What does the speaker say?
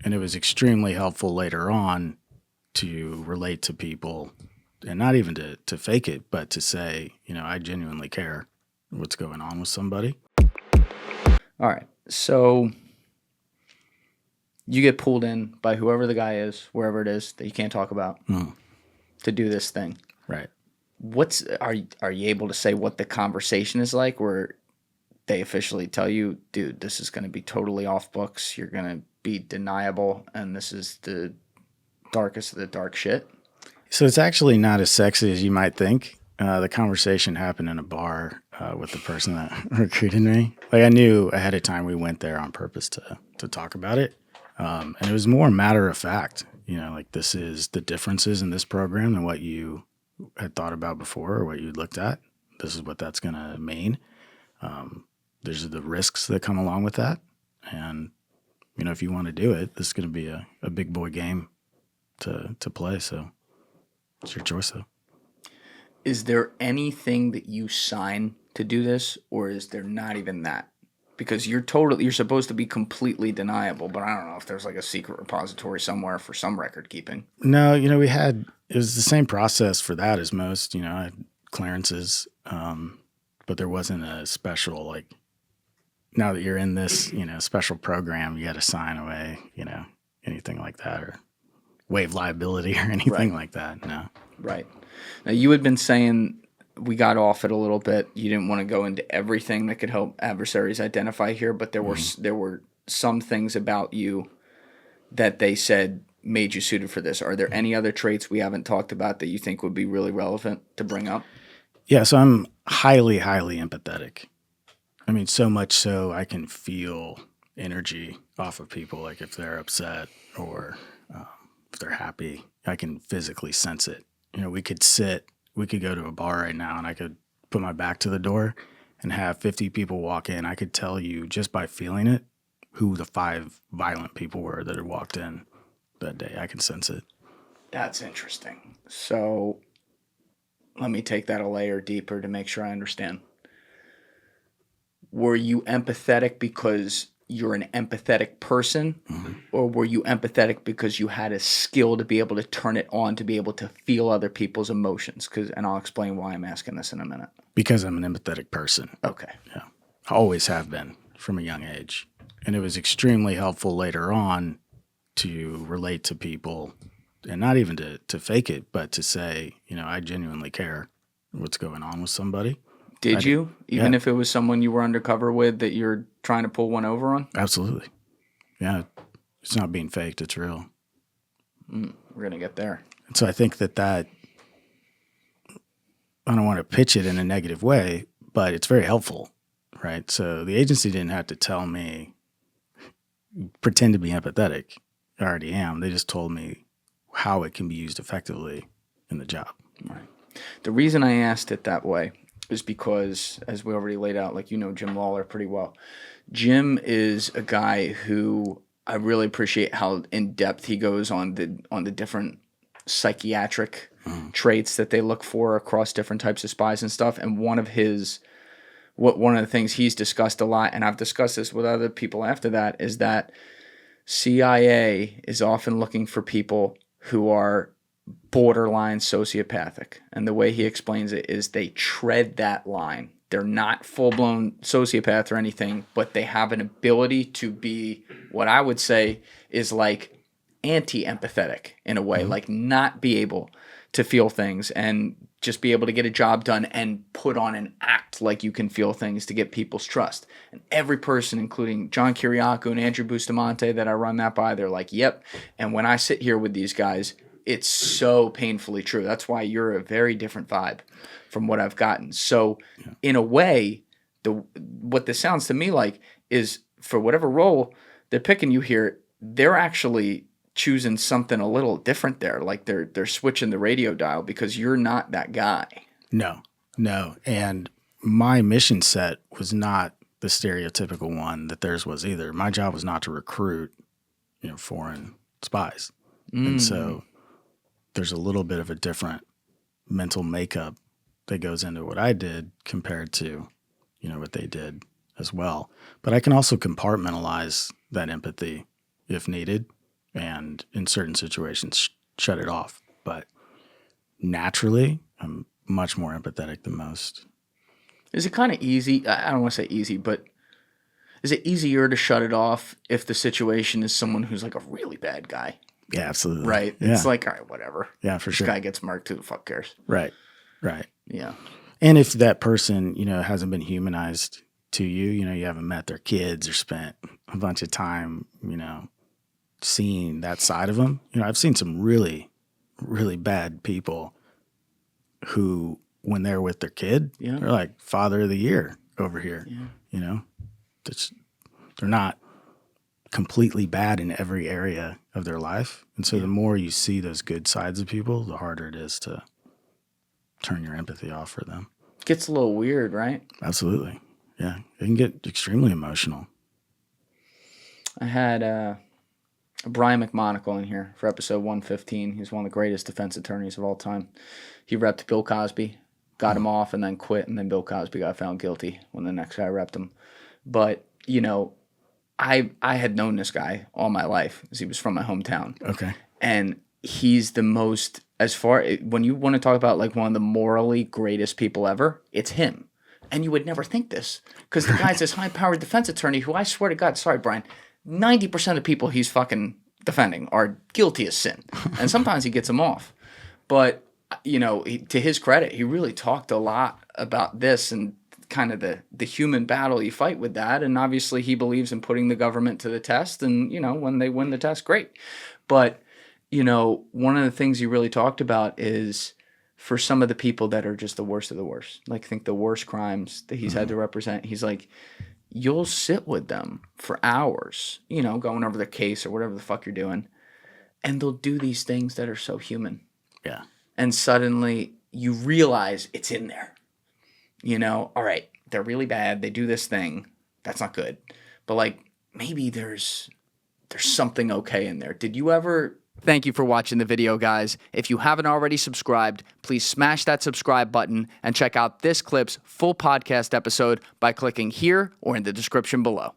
And it was extremely helpful later on to relate to people and not even to fake it, but to say, I genuinely care what's going on with somebody. All right. So you get pulled in by whoever the guy is, wherever it is that you can't talk about, to do this thing. Right. Are you able to say what the conversation is like, where they officially tell you, dude, this is going to be totally off books, you're going to be deniable, and this is the darkest of the dark shit? So it's actually not as sexy as you might think. The conversation happened in a bar with the person that recruited me. Like, I knew ahead of time we went there on purpose to talk about it. And it was more matter of fact, like, this is the differences in this program than what you had thought about before or what you looked at. This is what that's going to mean. There's the risks that come along with that. And, if you want to do it, this is going to be a big boy game to play. So it's your choice, though. Is there anything that you sign to do this, or is there not even that? Because you're supposed to be completely deniable, but I don't know if there's like a secret repository somewhere for some record keeping. No, it was the same process for that as most, I had clearances, but there wasn't a special, like, now that you're in this, special program, you got to sign away, anything like that, or waive liability or anything like that. No. Right. Now, you had been saying, we got off it a little bit, you didn't want to go into everything that could help adversaries identify here, but there were some things about you that they said made you suited for this. Are there any other traits we haven't talked about that you think would be really relevant to bring up? Yeah, so I'm highly, highly empathetic. I mean, so much so I can feel energy off of people, like if they're upset or if they're happy, I can physically sense it. We could go to a bar right now and I could put my back to the door and have 50 people walk in. I could tell you just by feeling it who the 5 violent people were that had walked in that day. I can sense it. That's interesting. So let me take that a layer deeper to make sure I understand. Were you empathetic because you're an empathetic person, or were you empathetic because you had a skill to be able to turn it on, to be able to feel other people's emotions? And I'll explain why I'm asking this in a minute. Because I'm an empathetic person. Okay. Yeah. I always have been from a young age. And it was extremely helpful later on to relate to people and not even to fake it, but to say, I genuinely care what's going on with somebody. Did you? Even if it was someone you were undercover with that you're trying to pull one over on? Absolutely. Yeah. It's not being faked. It's real. We're going to get there. And so I think that I don't want to pitch it in a negative way, but it's very helpful, right? So the agency didn't have to tell me, pretend to be empathetic. I already am. They just told me how it can be used effectively in the job. Right. The reason I asked it that way is because, as we already laid out, like, Jim Lawler pretty well. Jim is a guy who I really appreciate how in depth he goes on the different psychiatric traits that they look for across different types of spies and stuff. And one of the things he's discussed a lot, and I've discussed this with other people after that, is that CIA is often looking for people who are borderline sociopathic. And the way he explains it is they tread that line. They're not full-blown sociopath or anything, but they have an ability to be what I would say is like anti-empathetic in a way, like not be able to feel things and just be able to get a job done and put on an act like you can feel things to get people's trust. And every person, including John Kiriakou and Andrew Bustamante that I run that by, they're like, yep. And when I sit here with these guys, it's so painfully true. That's why you're a very different vibe from what I've gotten. So in a way, what this sounds to me like is, for whatever role they're picking you here, they're actually choosing something a little different there. Like they're switching the radio dial because you're not that guy. No. And my mission set was not the stereotypical one that theirs was either. My job was not to recruit, foreign spies. And so there's a little bit of a different mental makeup that goes into what I did compared to, what they did as well. But I can also compartmentalize that empathy if needed. and in certain situations shut it off. But naturally, I'm much more empathetic than most. Is it kind of easy? I don't want to say easy, but is it easier to shut it off if the situation is someone who's like a really bad guy? Yeah, absolutely. Right? Yeah. It's like, all right, whatever. Yeah, for this sure. This guy gets murked, who the fuck cares? Right. Yeah. And if that person, hasn't been humanized to you, you haven't met their kids or spent a bunch of time, seeing that side of them. I've seen some really, really bad people who, when they're with their kid, they're like father of the year over here. Yeah. They're not completely bad in every area of their life. And so the more you see those good sides of people, the harder it is to turn your empathy off for them. Gets a little weird, right? Absolutely. Yeah. It can get extremely emotional. I had Brian McMonagle in here for episode 115. He's one of the greatest defense attorneys of all time. He repped Bill Cosby, got him off, and then quit, and then Bill Cosby got found guilty when the next guy repped him. But, I had known this guy all my life because he was from my hometown. Okay. And he's the most, when you want to talk about like one of the morally greatest people ever, it's him. And you would never think this because the guy's this high-powered defense attorney who, I swear to God, sorry, Brian, 90% of people he's fucking defending are guilty as sin. And sometimes he gets them off. But, to his credit, he really talked a lot about this and kind of the human battle you fight with that. And obviously he believes in putting the government to the test. And, when they win the test, great. But, one of the things he really talked about is for some of the people that are just the worst of the worst, like think the worst crimes that he's had to represent, he's like, you'll sit with them for hours, going over the case or whatever the fuck you're doing. And they'll do these things that are so human. Yeah. And suddenly you realize it's in there. All right, they're really bad. They do this thing. That's not good. But like maybe there's something okay in there. Did you ever... Thank you for watching the video, guys. If you haven't already subscribed, please smash that subscribe button and check out this clip's full podcast episode by clicking here or in the description below.